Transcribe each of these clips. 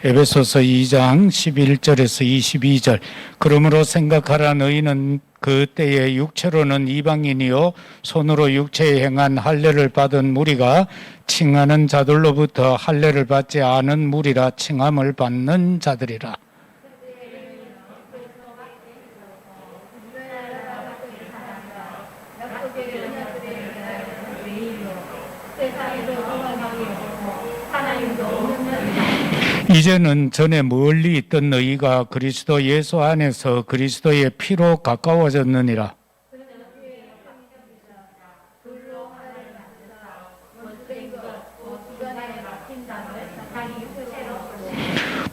에베소서 2장 11절에서 22절. 그러므로 생각하라. 너희는 그때의 육체로는 이방인이요 손으로 육체에 행한 할례를 받은 무리가 칭하는 자들로부터 할례를 받지 않은 무리라 칭함을 받는 자들이라. 이제는 전에 멀리 있던 너희가 그리스도 예수 안에서 그리스도의 피로 가까워졌느니라.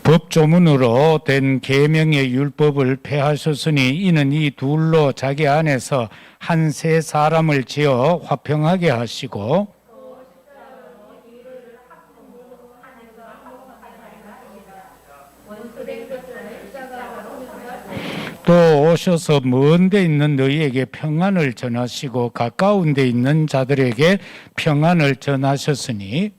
법조문으로 된 계명의 율법을 폐하셨으니 이는 이 둘로 자기 안에서 한 세 사람을 지어 화평하게 하시고 또 오셔서 먼 데 있는 너희에게 평안을 전하시고 가까운 데 있는 자들에게 평안을 전하셨으니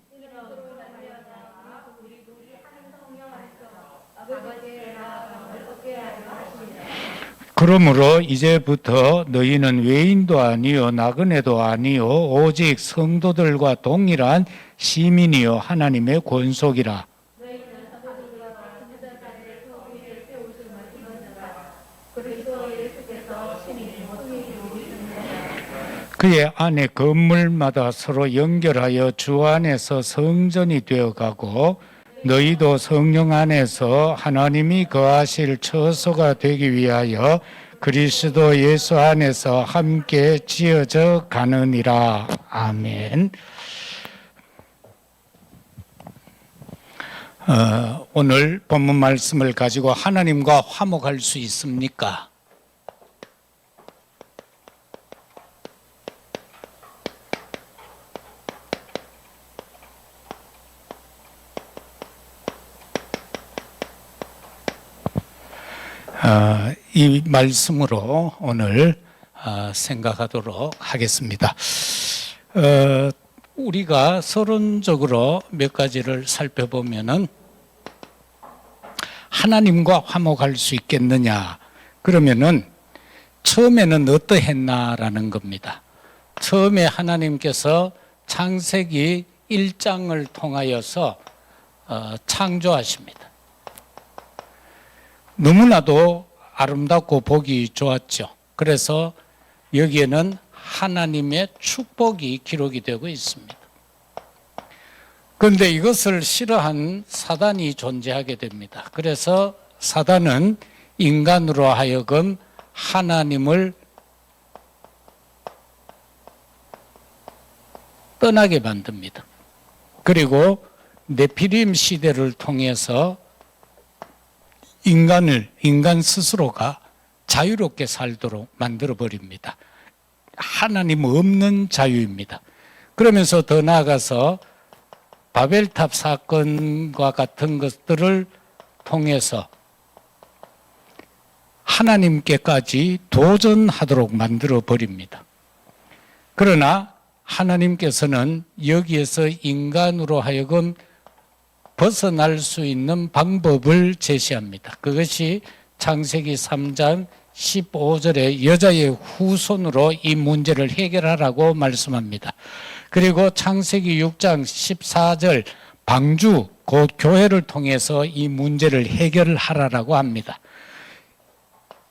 그러므로 이제부터 너희는 외인도 아니요 나그네도 아니요 오직 성도들과 동일한 시민이요 하나님의 권속이라. 그의 안에 건물마다 서로 연결하여 주 안에서 성전이 되어가고 너희도 성령 안에서 하나님이 거하실 처소가 되기 위하여 그리스도 예수 안에서 함께 지어져 가느니라. 아멘. 오늘 본문 말씀을 가지고 하나님과 화목할 수 있습니까? 이 말씀으로 오늘 생각하도록 하겠습니다. 우리가 서론적으로 몇 가지를 살펴보면은 하나님과 화목할 수 있겠느냐? 그러면은 처음에는 어떠했나라는 겁니다. 처음에 하나님께서 창세기 1장을 통하여서 창조하십니다. 너무나도 아름답고 보기 좋았죠. 그래서 여기에는 하나님의 축복이 기록이 되고 있습니다. 그런데 이것을 싫어한 사단이 존재하게 됩니다. 그래서 사단은 인간으로 하여금 하나님을 떠나게 만듭니다. 그리고 네피림 시대를 통해서 인간 스스로가 자유롭게 살도록 만들어버립니다. 하나님 없는 자유입니다. 그러면서 더 나아가서 바벨탑 사건과 같은 것들을 통해서 하나님께까지 도전하도록 만들어버립니다. 그러나 하나님께서는 여기에서 인간으로 하여금 벗어날 수 있는 방법을 제시합니다. 그것이 창세기 3장 15절에 여자의 후손으로 이 문제를 해결하라고 말씀합니다. 그리고 창세기 6장 14절 방주, 곧 교회를 통해서 이 문제를 해결하라고 합니다.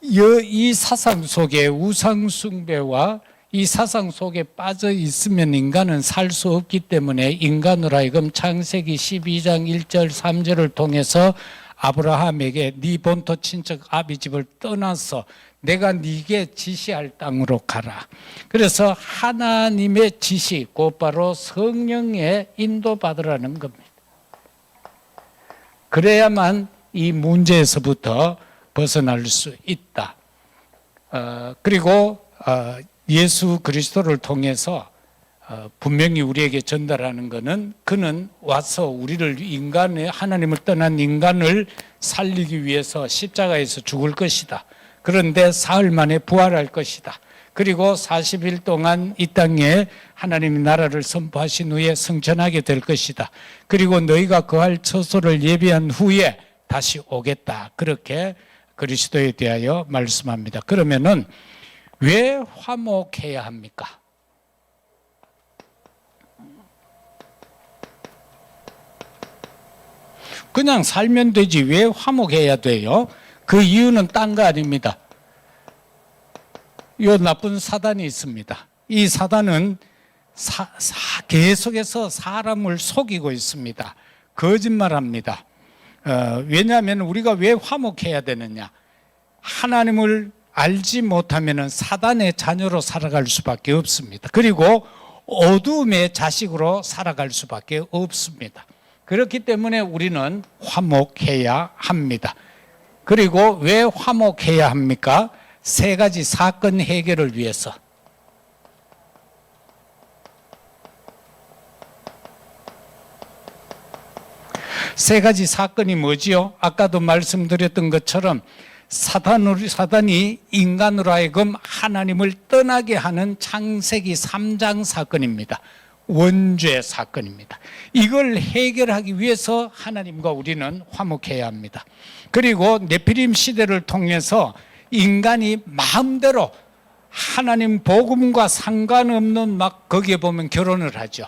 이 사상 속에 우상 숭배와 이 사상 속에 빠져 있으면 인간은 살 수 없기 때문에 인간으로 하여금 창세기 12장 1절 3절을 통해서 아브라함에게 네 본토 친척 아비 집을 떠나서 내가 네게 지시할 땅으로 가라. 그래서 하나님의 지시, 곧바로 성령의 인도받으라는 겁니다. 그래야만 이 문제에서부터 벗어날 수 있다. 그리고 예수 그리스도를 통해서 분명히 우리에게 전달하는 것은 그는 와서 우리를 하나님을 떠난 인간을 살리기 위해서 십자가에서 죽을 것이다. 그런데 사흘 만에 부활할 것이다. 그리고 40일 동안 이 땅에 하나님의 나라를 선포하신 후에 승천하게 될 것이다. 그리고 너희가 거할 처소를 예비한 후에 다시 오겠다. 그렇게 그리스도에 대하여 말씀합니다. 그러면은 왜 화목해야 합니까? 그냥 살면 되지 왜 화목해야 돼요? 그 이유는 딴 거 아닙니다. 요 나쁜 사단이 있습니다. 이 사단은 계속해서 사람을 속이고 있습니다. 거짓말합니다. 왜냐하면 우리가 왜 화목해야 되느냐? 하나님을 알지 못하면 사단의 자녀로 살아갈 수밖에 없습니다. 그리고 어둠의 자식으로 살아갈 수밖에 없습니다. 그렇기 때문에 우리는 화목해야 합니다. 그리고 왜 화목해야 합니까? 세 가지 사건 해결을 위해서. 세 가지 사건이 뭐지요? 아까도 말씀드렸던 것처럼 사단이 인간으로 하여금 하나님을 떠나게 하는 창세기 3장 사건입니다. 원죄 사건입니다. 이걸 해결하기 위해서 하나님과 우리는 화목해야 합니다. 그리고 네피림 시대를 통해서 인간이 마음대로 하나님 복음과 상관없는 막 거기에 보면 결혼을 하죠.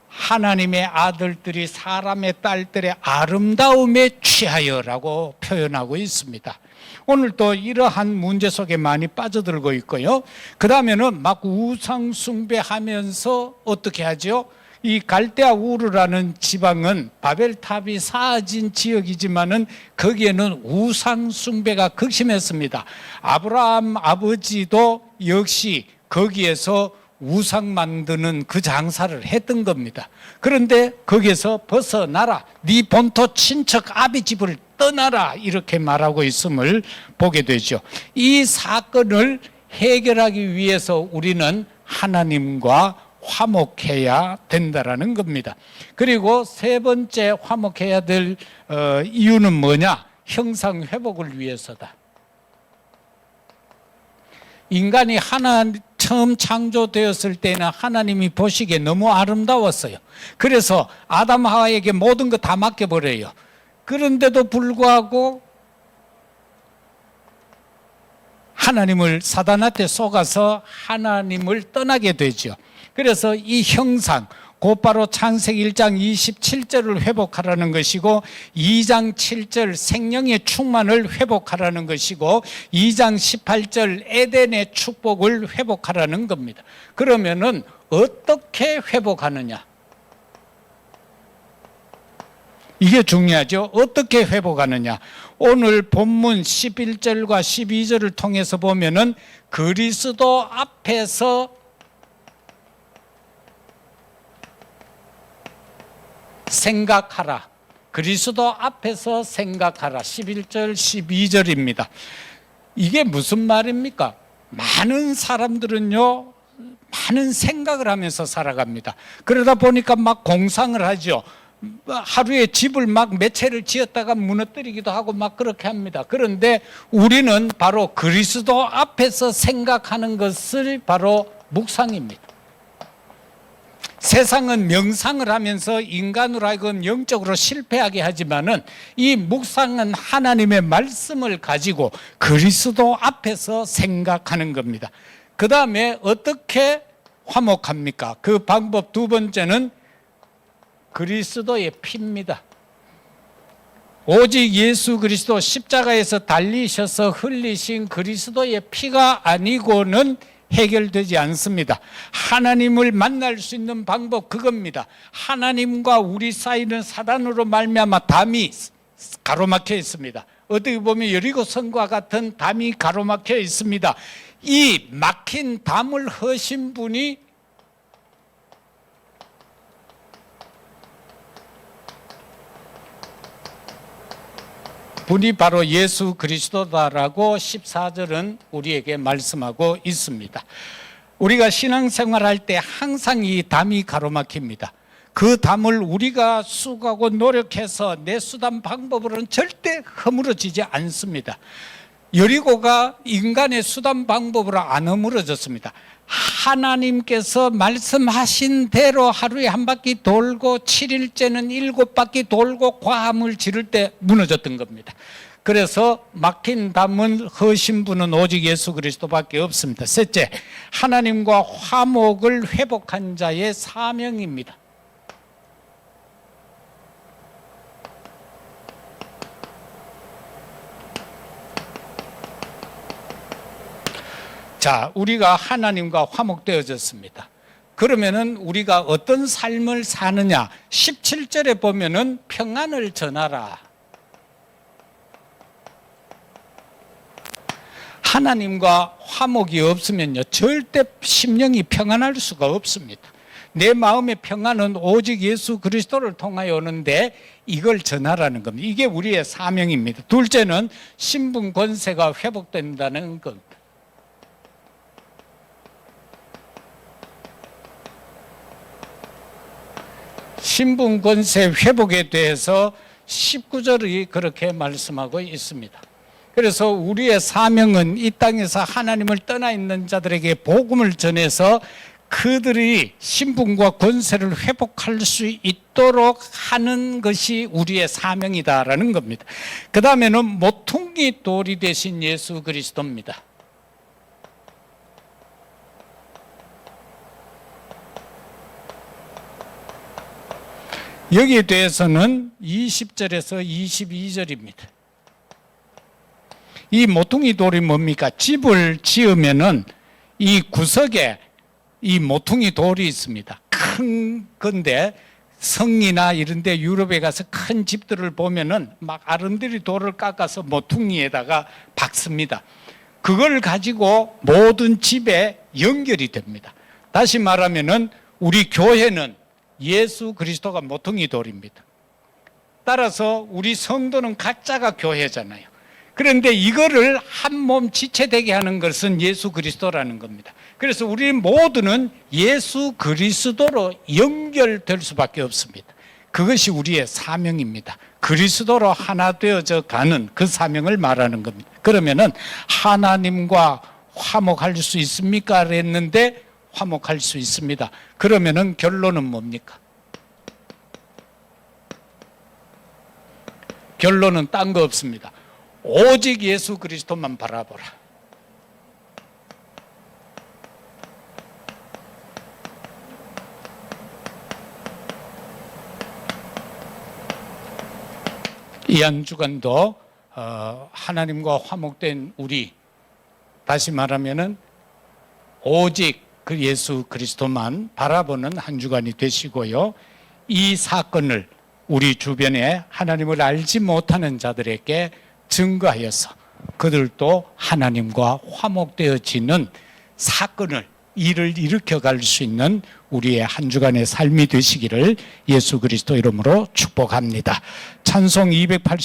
하나님의 아들들이 사람의 딸들의 아름다움에 취하여라고 표현하고 있습니다. 오늘 또 이러한 문제 속에 많이 빠져들고 있고요. 그 다음에는 막 우상 숭배하면서 어떻게 하죠? 이 갈대아 우르라는 지방은 바벨탑이 쌓아진 지역이지만은 거기에는 우상 숭배가 극심했습니다. 아브라함 아버지도 역시 거기에서 우상 만드는 그 장사를 했던 겁니다. 그런데 거기에서 벗어나라, 네 본토 친척 아비 집을 떠나라, 이렇게 말하고 있음을 보게 되죠. 이 사건을 해결하기 위해서 우리는 하나님과 화목해야 된다라는 겁니다. 그리고 세 번째 화목해야 될 이유는 뭐냐? 형상 회복을 위해서다. 인간이 처음 창조되었을 때는 하나님이 보시기에 너무 아름다웠어요. 그래서 아담 하와에게 모든 거 다 맡겨버려요. 그런데도 불구하고 하나님을 사단한테 속아서 하나님을 떠나게 되죠. 그래서 이 형상, 곧바로 창세기 1장 27절을 회복하라는 것이고 2장 7절 생명의 충만을 회복하라는 것이고 2장 18절 에덴의 축복을 회복하라는 겁니다. 그러면은 어떻게 회복하느냐? 이게 중요하죠. 어떻게 회복하느냐? 오늘 본문 11절과 12절을 통해서 보면은 그리스도 앞에서 생각하라. 그리스도 앞에서 생각하라. 11절, 12절입니다. 이게 무슨 말입니까? 많은 사람들은요, 많은 생각을 하면서 살아갑니다. 그러다 보니까 막 공상을 하죠. 하루에 집을 막 몇 채를 지었다가 무너뜨리기도 하고 막 그렇게 합니다. 그런데 우리는 바로 그리스도 앞에서 생각하는 것을 바로 묵상입니다. 세상은 명상을 하면서 인간으로 하여금 영적으로 실패하게 하지만은 이 묵상은 하나님의 말씀을 가지고 그리스도 앞에서 생각하는 겁니다. 그 다음에 어떻게 화목합니까? 그 방법 두 번째는 그리스도의 피입니다. 오직 예수 그리스도 십자가에서 달리셔서 흘리신 그리스도의 피가 아니고는 해결되지 않습니다. 하나님을 만날 수 있는 방법 그겁니다. 하나님과 우리 사이는 사단으로 말미암아 담이 가로막혀 있습니다. 어떻게 보면 여리고성과 같은 담이 가로막혀 있습니다. 이 막힌 담을 허신 분이 바로 예수 그리스도다라고 14절은 우리에게 말씀하고 있습니다. 우리가 신앙생활할 때 항상 이 담이 가로막힙니다. 그 담을 우리가 수고하고 노력해서 내 수단 방법으로는 절대 허물어지지 않습니다. 여리고가 인간의 수단 방법으로 안 허물어졌습니다. 하나님께서 말씀하신 대로 하루에 한 바퀴 돌고 7일째는 7바퀴 돌고 과함을 지를 때 무너졌던 겁니다. 그래서 막힌 담을 허신 분은 오직 예수 그리스도밖에 없습니다. 셋째, 하나님과 화목을 회복한 자의 사명입니다. 자, 우리가 하나님과 화목되어졌습니다. 그러면은 우리가 어떤 삶을 사느냐? 17절에 보면은 평안을 전하라. 하나님과 화목이 없으면요, 절대 심령이 평안할 수가 없습니다. 내 마음의 평안은 오직 예수 그리스도를 통하여 오는데 이걸 전하라는 겁니다. 이게 우리의 사명입니다. 둘째는 신분 권세가 회복된다는 겁니다. 신분 권세 회복에 대해서 19절이 그렇게 말씀하고 있습니다. 그래서 우리의 사명은 이 땅에서 하나님을 떠나 있는 자들에게 복음을 전해서 그들이 신분과 권세를 회복할 수 있도록 하는 것이 우리의 사명이다라는 겁니다. 그 다음에는 모퉁이 돌이 되신 예수 그리스도입니다. 여기에 대해서는 20절에서 22절입니다. 이 모퉁이 돌이 뭡니까? 집을 지으면은 이 구석에 이 모퉁이 돌이 있습니다. 큰 건데 성이나 이런 데 유럽에 가서 큰 집들을 보면은 막 아름드리 돌을 깎아서 모퉁이에다가 박습니다. 그걸 가지고 모든 집에 연결이 됩니다. 다시 말하면은 우리 교회는 예수 그리스도가 모퉁이 돌입니다. 따라서 우리 성도는 각자가 교회잖아요. 그런데 이거를 한 몸 지체되게 하는 것은 예수 그리스도라는 겁니다. 그래서 우리 모두는 예수 그리스도로 연결될 수밖에 없습니다. 그것이 우리의 사명입니다. 그리스도로 하나 되어져 가는 그 사명을 말하는 겁니다. 그러면은 하나님과 화목할 수 있습니까? 그랬는데 화목할 수 있습니다. 그러면은 결론은 뭡니까? 결론은 딴 거 없습니다. 오직 예수 그리스도만 바라보라. 이 한 주간도 하나님과 화목된 우리, 다시 말하면은 오직 그 예수 그리스도만 바라보는 한 주간이 되시고요. 이 사건을 우리 주변에 하나님을 알지 못하는 자들에게 증거하여서 그들도 하나님과 화목되어지는 사건을, 일을 일으켜갈 수 있는 우리의 한 주간의 삶이 되시기를 예수 그리스도 이름으로 축복합니다. 찬송 288